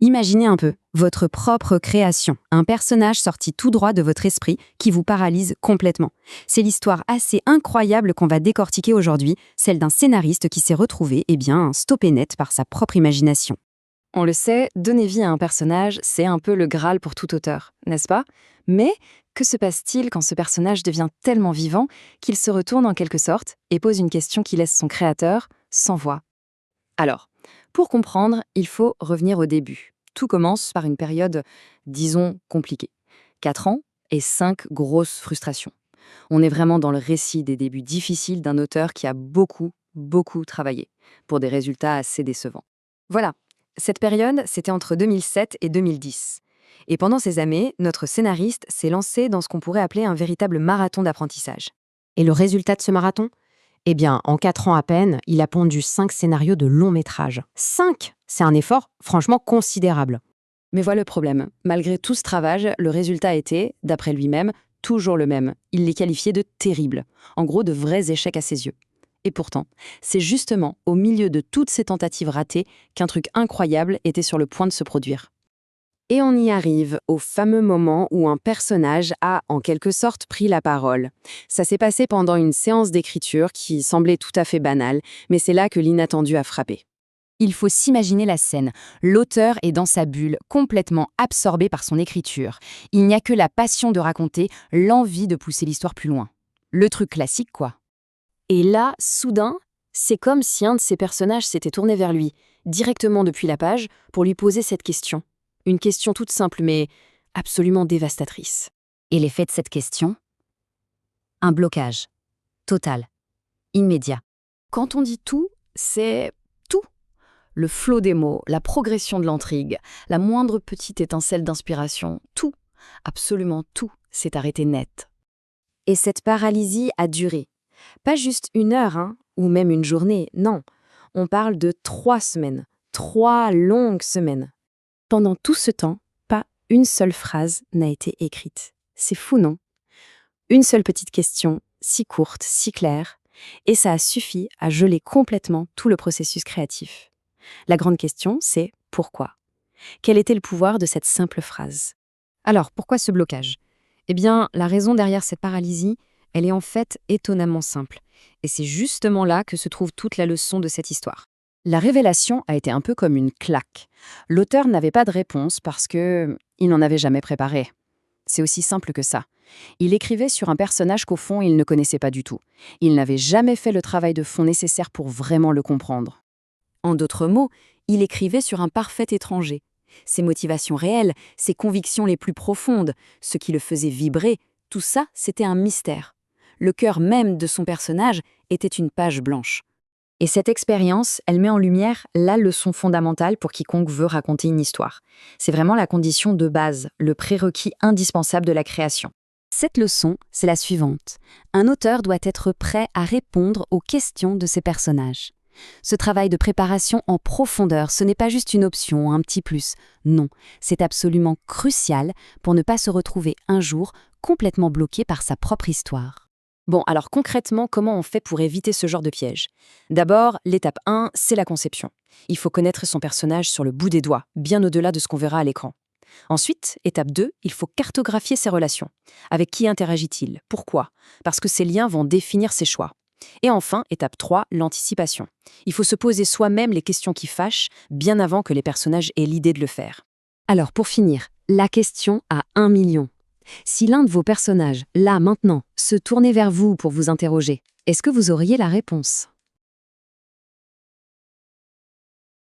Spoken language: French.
Imaginez un peu votre propre création, un personnage sorti tout droit de votre esprit qui vous paralyse complètement. C'est l'histoire assez incroyable qu'on va décortiquer aujourd'hui, celle d'un scénariste qui s'est retrouvé, stoppé net par sa propre imagination. On le sait, donner vie à un personnage, c'est un peu le Graal pour tout auteur, n'est-ce pas? Mais que se passe-t-il quand ce personnage devient tellement vivant qu'il se retourne en quelque sorte et pose une question qui laisse son créateur sans voix? Alors, pour comprendre, il faut revenir au début. Tout commence par une période, disons, compliquée. 4 ans et 5 grosses frustrations. On est vraiment dans le récit des débuts difficiles d'un auteur qui a beaucoup, beaucoup travaillé, pour des résultats assez décevants. Voilà, cette période, c'était entre 2007 et 2010. Et pendant ces années, notre scénariste s'est lancé dans ce qu'on pourrait appeler un véritable marathon d'apprentissage. Et le résultat de ce marathon? Eh bien, en 4 ans à peine, il a pondu 5 scénarios de long métrage. 5! C'est un effort franchement considérable. Mais voilà le problème. Malgré tout ce travail, le résultat était, d'après lui-même, toujours le même. Il les qualifiait de terribles. En gros, de vrais échecs à ses yeux. Et pourtant, c'est justement au milieu de toutes ces tentatives ratées qu'un truc incroyable était sur le point de se produire. Et on y arrive au fameux moment où un personnage a, en quelque sorte, pris la parole. Ça s'est passé pendant une séance d'écriture qui semblait tout à fait banale, mais c'est là que l'inattendu a frappé. Il faut s'imaginer la scène. L'auteur est dans sa bulle, complètement absorbé par son écriture. Il n'y a que la passion de raconter, l'envie de pousser l'histoire plus loin. Le truc classique, quoi. Et là, soudain, c'est comme si un de ses personnages s'était tourné vers lui, directement depuis la page, pour lui poser cette question. Une question toute simple, mais absolument dévastatrice. Et l'effet de cette question? Un blocage. Total. Immédiat. Quand on dit tout, c'est tout. Le flot des mots, la progression de l'intrigue, la moindre petite étincelle d'inspiration, tout, absolument tout, s'est arrêté net. Et cette paralysie a duré. Pas juste 1 heure, ou même une journée, non. On parle de 3 semaines. 3 longues semaines. Pendant tout ce temps, pas une seule phrase n'a été écrite. C'est fou, non? Une seule petite question, si courte, si claire, et ça a suffi à geler complètement tout le processus créatif. La grande question, c'est pourquoi? Quel était le pouvoir de cette simple phrase? Alors, pourquoi ce blocage? Eh bien, la raison derrière cette paralysie, elle est en fait étonnamment simple. Et c'est justement là que se trouve toute la leçon de cette histoire. La révélation a été un peu comme une claque. L'auteur n'avait pas de réponse parce qu'il n'en avait jamais préparé. C'est aussi simple que ça. Il écrivait sur un personnage qu'au fond, il ne connaissait pas du tout. Il n'avait jamais fait le travail de fond nécessaire pour vraiment le comprendre. En d'autres mots, il écrivait sur un parfait étranger. Ses motivations réelles, ses convictions les plus profondes, ce qui le faisait vibrer, tout ça, c'était un mystère. Le cœur même de son personnage était une page blanche. Et cette expérience, elle met en lumière la leçon fondamentale pour quiconque veut raconter une histoire. C'est vraiment la condition de base, le prérequis indispensable de la création. Cette leçon, c'est la suivante. Un auteur doit être prêt à répondre aux questions de ses personnages. Ce travail de préparation en profondeur, ce n'est pas juste une option, un petit plus. Non, c'est absolument crucial pour ne pas se retrouver un jour complètement bloqué par sa propre histoire. Bon, alors concrètement, comment on fait pour éviter ce genre de piège? D'abord, l'étape 1, c'est la conception. Il faut connaître son personnage sur le bout des doigts, bien au-delà de ce qu'on verra à l'écran. Ensuite, étape 2, il faut cartographier ses relations. Avec qui interagit-il? Pourquoi? Parce que ces liens vont définir ses choix. Et enfin, étape 3, l'anticipation. Il faut se poser soi-même les questions qui fâchent, bien avant que les personnages aient l'idée de le faire. Alors, pour finir, la question à 1 million. Si l'un de vos personnages, là, maintenant, se tournait vers vous pour vous interroger, est-ce que vous auriez la réponse?